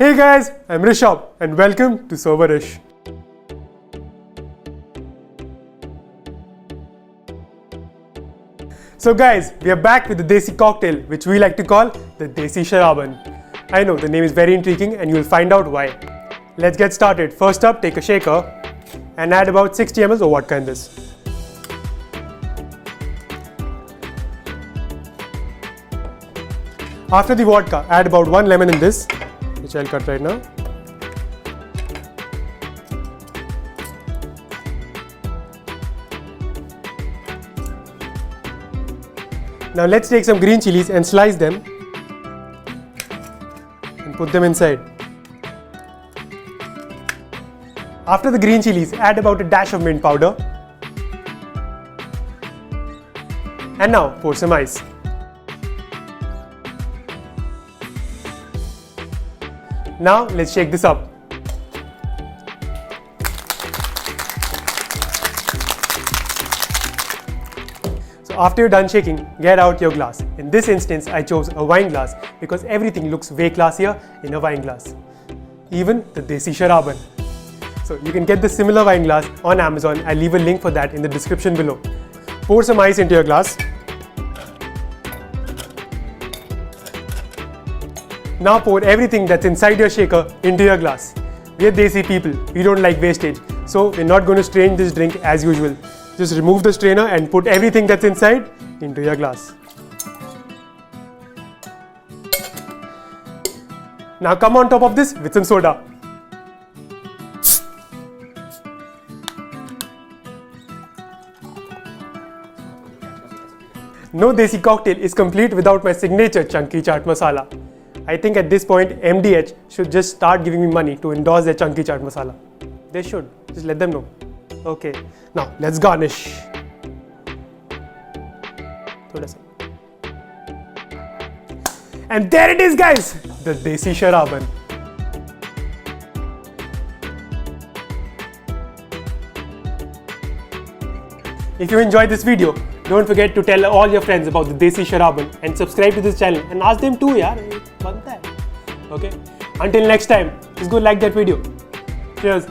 Hey guys, I'm Rishabh and welcome to Soberish. So guys, we are back with the Desi cocktail which we like to call the Desi Sharaban. I know the name is very intriguing and you will find out why. Let's get started. First up, take a shaker and add about 60 ml of vodka in this. After the vodka, add about 1 lemon in this, which I'll cut right now. Now let's take some green chilies and slice them and put them inside. After the green chilies, add about a dash of mint powder. And now pour some ice. Now let's shake this up. So after you're done shaking, get out your glass. In this instance, I chose a wine glass because everything looks way classier in a wine glass. Even the Desi Sharaban. So you can get the similar wine glass on Amazon. I'll leave a link for that in the description below. Pour some ice into your glass. Now pour everything that's inside your shaker into your glass. We are Desi people, we don't like wastage, so we're not going to strain this drink as usual. Just remove the strainer and put everything that's inside into your glass. Now come on top of this with some soda. No Desi cocktail is complete without my signature chunky chaat masala. I think at this point, MDH should just start giving me money to endorse their chunky chaat masala. They should. Just let them know. Okay. Now, let's garnish. And there it is, guys! The Desi Sharaban. If you enjoyed this video, don't forget to tell all your friends about the Desi Sharaban and subscribe to this channel and ask them too, yaar. Okay? Until next time, just go like that video. Cheers.